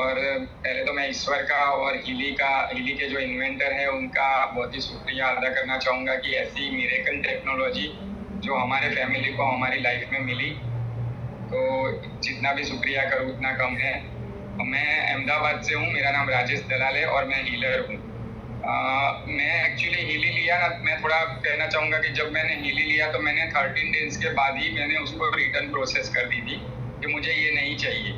और पहले तो मैं ईश्वर का और हीली के जो इन्वेंटर है उनका बहुत ही शुक्रिया अदा करना चाहूँगा कि ऐसी मिरेकल टेक्नोलॉजी जो हमारे फैमिली को हमारी लाइफ में मिली, तो जितना भी शुक्रिया करूँ उतना कम है। मैं अहमदाबाद से हूँ, मेरा नाम राजेश दलाल है और मैं हीलर हूँ। मैं एक्चुअली हीली लिया ना, मैं थोड़ा कहना चाहूँगा कि जब मैंने हीली लिया तो मैंने 13 डेज के बाद ही मैंने उसको रिटर्न प्रोसेस कर दी थी कि मुझे ये नहीं चाहिए।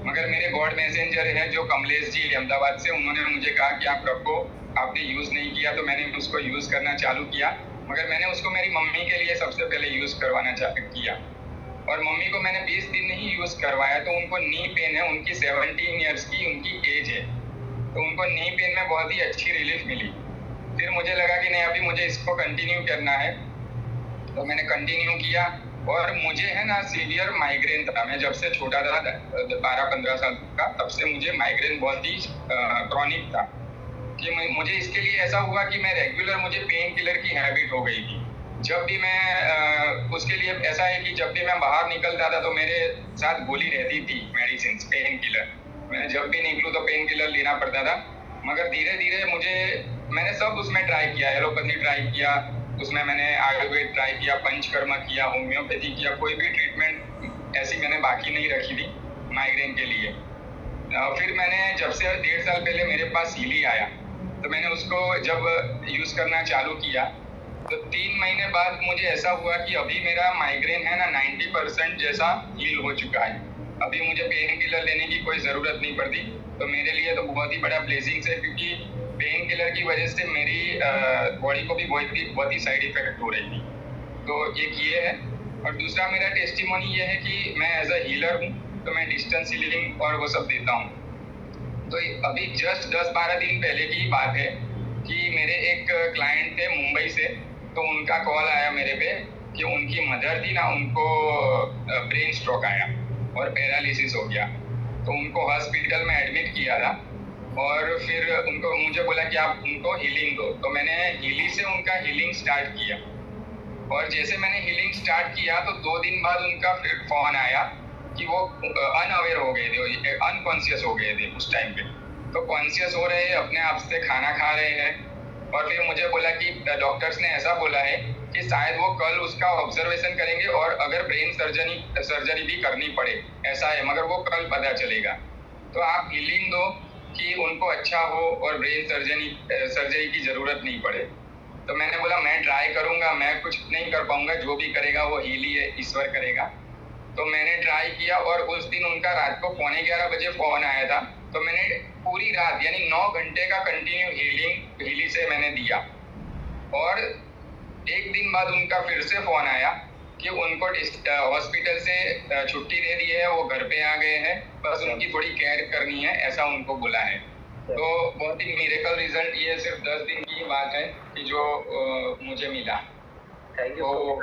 मगर मेरे गॉड मैसेंजर है जो कमलेश जी अहमदाबाद से, उन्होंने मुझे कहा कि आप रखो, आपने यूज़ नहीं किया, तो मैंने उसको यूज़ करना चालू किया। मगर मैंने उसको मेरी मम्मी के लिए सबसे पहले यूज़ करवाना किया और मम्मी को मैंने 20 दिन नहीं यूज़ करवाया तो उनको नी पेन है, उनकी 17 ईयर्स की उनकी एज है, तो उनको नी पेन में बहुत ही अच्छी रिलीफ मिली। फिर मुझे लगा कि नहीं अभी मुझे इसको कंटिन्यू करना है, तो मैंने कंटिन्यू किया। और मुझे है ना सीवियर माइग्रेन था, मैं जब से छोटा था 12-15 साल का, तब से मुझे माइग्रेन बहुत ही क्रॉनिक था कि मुझे इसके लिए ऐसा हुआ कि मैं रेगुलर, मुझे पेन किलर की हैबिट हो गई थी। जब भी मैं उसके लिए ऐसा है कि जब भी मैं बाहर निकलता था तो मेरे साथ गोली रहती थी, मेडिसिन पेन किलर। मैं जब भी निकलूँ तो पेन किलर लेना पड़ता था। मगर धीरे धीरे मैंने सब उसमें ट्राई किया, एलोपैथी ट्राई किया, उसमें मैंने आयुर्वेद ट्राई किया, पंचकर्मा किया, होम्योपैथी किया, कोई भी ट्रीटमेंट ऐसी मैंने बाकी नहीं रखी थी माइग्रेन के लिए। फिर मैंने जब से 1.5 साल पहले मेरे पास हीली आया तो मैंने उसको जब यूज़ करना चालू किया तो 3 महीने बाद मुझे ऐसा हुआ कि अभी मेरा माइग्रेन है ना 90% जैसा हील हो चुका है। अभी मुझे पेन किलर लेने की कोई ज़रूरत नहीं पड़ती, तो मेरे लिए तो बहुत ही बड़ा ब्लेसिंग्स है, क्योंकि पेन किलर की वजह से मेरी बॉडी को भी बहुत ही साइड इफेक्ट हो रही थी। तो एक ये है, और दूसरा मेरा टेस्टिमोनी ये है कि मैं एज अ हीलर हूँ, तो मैं डिस्टेंस हीलिंग और वो सब देता हूँ। तो अभी जस्ट 10-12 दिन पहले की बात है कि मेरे एक क्लाइंट थे मुंबई से, तो उनका कॉल आया मेरे पे कि उनकी मदर थी ना, उनको ब्रेन स्ट्रोक आया और पैरालिसिस हो गया, तो उनको हॉस्पिटल में एडमिट किया था। और फिर उनको मुझे बोला कि आप उनको हीलिंग दो, तो मैंने हीली से उनका हीलिंग स्टार्ट किया। और जैसे मैंने हीलिंग स्टार्ट किया तो 2 दिन बाद उनका फिर फोन आया कि वो अनअवेयर हो गए थे, अनकॉन्शियस हो गए थे उस टाइम पे। तो कॉन्शियस हो रहे हैं, अपने आप से खाना खा रहे हैं। और फिर मुझे बोला कि डॉक्टर्स ने ऐसा बोला है कि शायद वो कल उसका ऑब्जर्वेशन करेंगे और अगर ब्रेन सर्जरी भी करनी पड़े, ऐसा है, मगर वो कल पता चलेगा। तो आप हीलिंग दो कि उनको अच्छा हो और ब्रेन सर्जरी की ज़रूरत नहीं पड़े। तो मैंने बोला मैं ट्राई करूँगा, मैं कुछ नहीं कर पाऊँगा, जो भी करेगा वो हीली है, ईश्वर करेगा। तो मैंने ट्राई किया और उस दिन उनका रात को 11:15 बजे फ़ोन आया था, तो मैंने पूरी रात यानी 9 घंटे का कंटिन्यू हीली से मैंने दिया। और एक दिन बाद उनका फिर से फ़ोन आया कि उनको हॉस्पिटल से छुट्टी दे दी है, वो घर पे आ गए हैं, बस उनकी थोड़ी केयर करनी है, ऐसा उनको बोला है। तो बहुत ही मिरेकल रिजल्ट, ये सिर्फ 10 दिन की बात है कि जो मुझे मिला। Thank you.